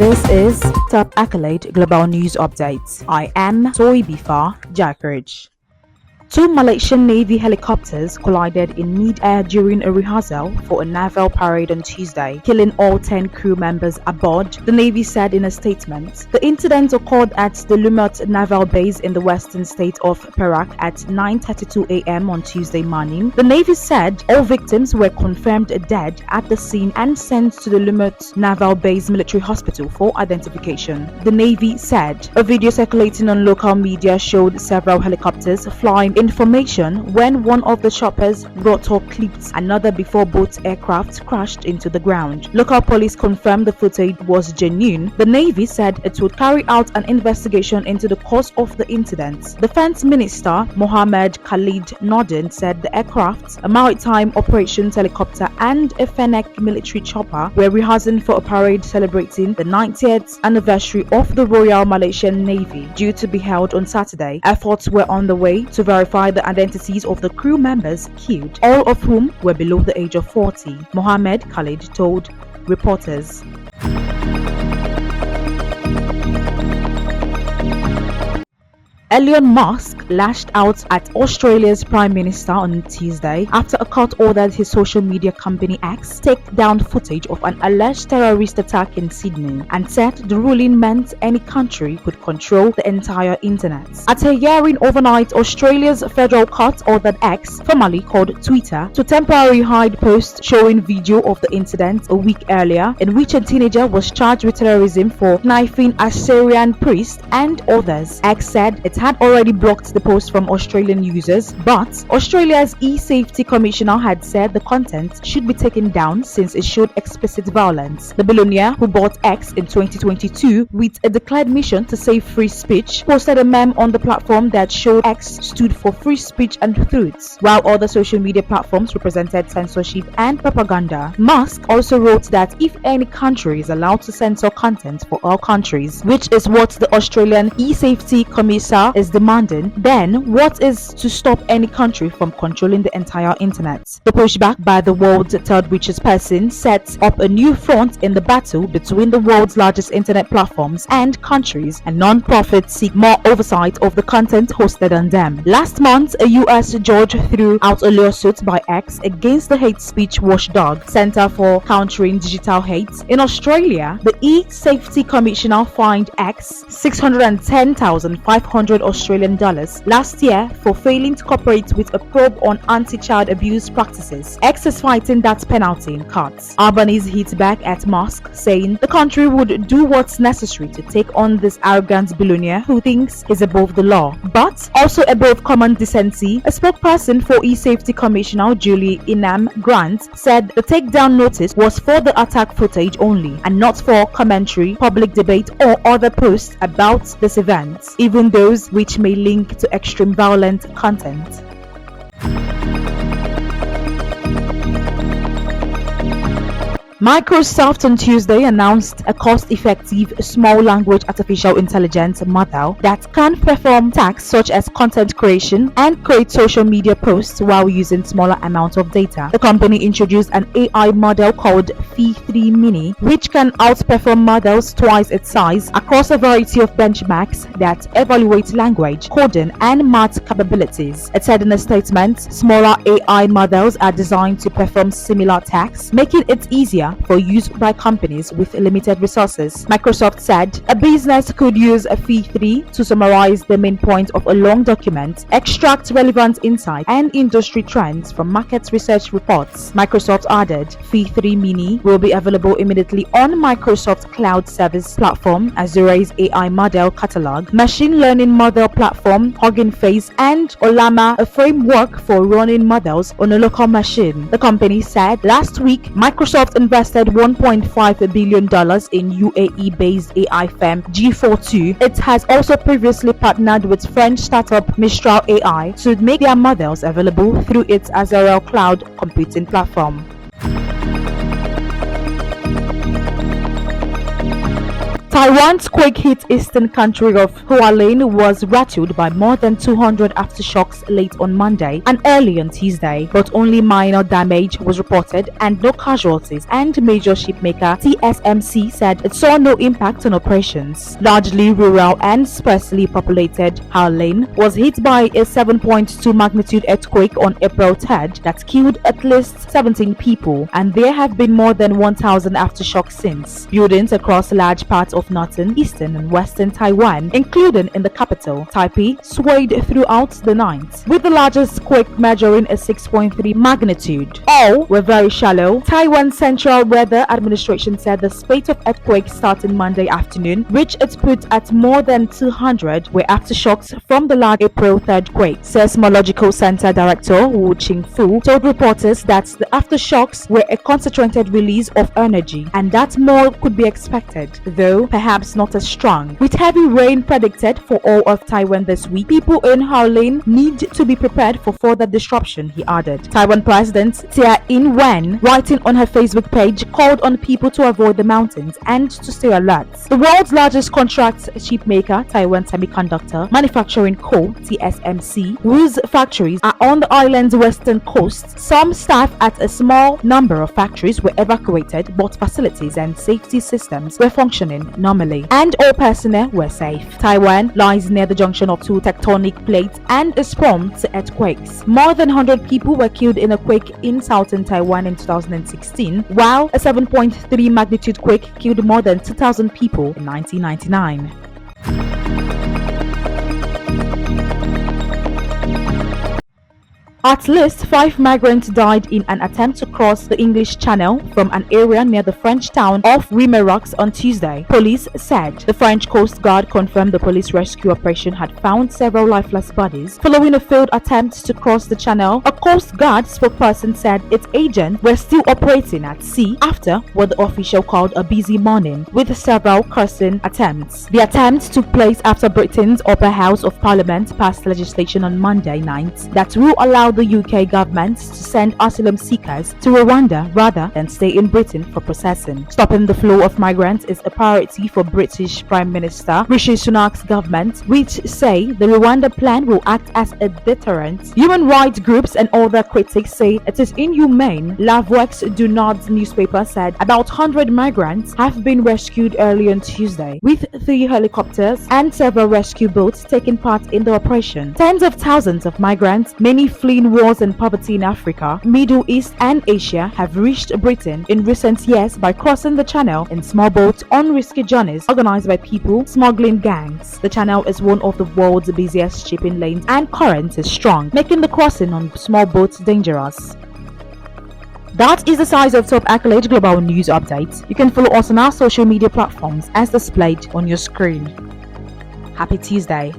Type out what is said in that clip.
This is Top Accolade Global News Updates. I am Soibifa Jackridge. Two Malaysian Navy helicopters collided in mid-air during a rehearsal for a naval parade on Tuesday, killing all 10 crew members aboard, the Navy said in a statement. The incident occurred at the Lumut naval base in the western state of Perak at 9:32 a.m. on Tuesday morning. The Navy said all victims were confirmed dead at the scene and sent to the Lumut naval base military hospital for identification. The Navy said a video circulating on local media showed several helicopters flying in formation when one of the choppers rotor clipped another before both aircraft crashed into the ground. Local police confirmed the footage was genuine. The Navy said it would carry out an investigation into the cause of the incident. Defense Minister Mohammed Khalid Nordin said the aircraft, a maritime operations helicopter and a Fennec military chopper, were rehearsing for a parade celebrating the 90th anniversary of the Royal Malaysian Navy, due to be held on Saturday. Efforts were on the way to verify the identities of the crew members killed, all of whom were below the age of 40, Mohammed Khalid told reporters. Elon Musk lashed out at Australia's Prime Minister on Tuesday after a court ordered his social media company X take down footage of an alleged terrorist attack in Sydney, and said the ruling meant any country could control the entire internet. At a hearing overnight, Australia's federal court ordered X, formerly called Twitter, to temporarily hide posts showing video of the incident a week earlier, in which a teenager was charged with terrorism for knifing a Syrian priest and others. X said it had already blocked the post from Australian users, but Australia's e-safety commissioner had said the content should be taken down since it showed explicit violence. The billionaire, who bought X in 2022 with a declared mission to save free speech, posted a meme on the platform that showed X stood for free speech and truth, while other social media platforms represented censorship and propaganda. Musk also wrote that if any country is allowed to censor content for all countries, which is what the Australian e-safety commissioner is demanding, then what is to stop any country from controlling the entire internet? The pushback by the world's third richest person sets up a new front in the battle between the world's largest internet platforms and countries, and non-profits seek more oversight of the content hosted on them. Last month, a US judge threw out a lawsuit by X against the hate speech watchdog Center for Countering Digital Hate. In Australia, the e-safety commissioner fined X $610,500 Australian dollars last year for failing to cooperate with a probe on anti-child abuse practices. X is fighting that penalty in court. Albanese hit back at Musk, saying the country would do what's necessary to take on this arrogant billionaire who thinks he's above the law, but also above common decency. A spokesperson for e-safety commissioner Julie Inam Grant said the takedown notice was for the attack footage only and not for commentary, public debate or other posts about this event, even those which may link to extreme violent content. Microsoft on Tuesday announced a cost-effective small language artificial intelligence model that can perform tasks such as content creation and create social media posts while using smaller amounts of data. The company introduced an AI model called FE3 Mini, which can outperform models twice its size across a variety of benchmarks that evaluate language, coding, and math capabilities. It said in a statement, smaller AI models are designed to perform similar tasks, making it easier for use by companies with limited resources. Microsoft said a business could use a FE3 to summarize the main point of a long document, extract relevant insight and industry trends from market research reports. Microsoft added FE3 Mini will be available immediately on Microsoft Cloud Service Platform, Azure's AI model catalog, machine learning model platform, Hugging Face, and Olama, a framework for running models on a local machine. The company said last week Microsoft invested $1.5 billion in UAE-based AI firm G42. It has also previously partnered with French startup Mistral AI to make their models available through its Azure cloud computing platform. Taiwan's quake-hit eastern country of Hualien was rattled by more than 200 aftershocks late on Monday and early on Tuesday, but only minor damage was reported and no casualties, and major shipmaker TSMC said it saw no impact on operations. Largely rural and sparsely populated, Hualien was hit by a 7.2 magnitude earthquake on April 3rd that killed at least 17 people, and there have been more than 1,000 aftershocks since. Buildings across large parts of northern, eastern, and western Taiwan, including in the capital, Taipei, swayed throughout the night, with the largest quake measuring a 6.3 magnitude. All were very shallow. Taiwan Central Weather Administration said the spate of earthquakes starting Monday afternoon, which it put at more than 200, were aftershocks from the large April 3rd quake. Seismological Center Director Wu Qingfu told reporters that the aftershocks were a concentrated release of energy and that more could be expected, though perhaps not as strong. With heavy rain predicted for all of Taiwan this week, people in Hualien need to be prepared for further disruption, he added. Taiwan President Tsai Ing-wen, writing on her Facebook page, called on people to avoid the mountains and to stay alert. The world's largest contract shipmaker, Taiwan Semiconductor Manufacturing Co., TSMC, whose factories are on the island's western coast, some staff at a small number of factories were evacuated, but facilities and safety systems were functioning normally, and all personnel were safe. Taiwan lies near the junction of two tectonic plates and is prone to earthquakes. More than 100 people were killed in a quake in southern Taiwan in 2016, while a 7.3 magnitude quake killed more than 2,000 people in 1999. At least 5 migrants died in an attempt to cross the English Channel from an area near the French town of Remerox on Tuesday, police said. The French Coast Guard confirmed the police rescue operation had found several lifeless bodies following a failed attempt to cross the channel. A Coast Guard spokesperson said its agents were still operating at sea after what the official called a busy morning, with several crossing attempts. The attempt took place after Britain's Upper House of Parliament passed legislation on Monday night that will allow the UK government to send asylum seekers to Rwanda rather than stay in Britain for processing. Stopping the flow of migrants is a priority for British Prime Minister Rishi Sunak's government, which say the Rwanda plan will act as a deterrent. Human rights groups and other critics say it is inhumane. Lavwex Du Nord newspaper said about 100 migrants have been rescued early on Tuesday, with 3 helicopters and several rescue boats taking part in the operation. Tens of thousands of migrants, many fleeing wars and poverty in Africa, Middle East, and Asia, have reached Britain in recent years by crossing the channel in small boats on risky journeys organized by people smuggling gangs. The channel is one of the world's busiest shipping lanes and current is strong, making the crossing on small boats dangerous. That is the size of top accolade global news updates. You can follow us on our social media platforms as displayed on your screen. Happy Tuesday.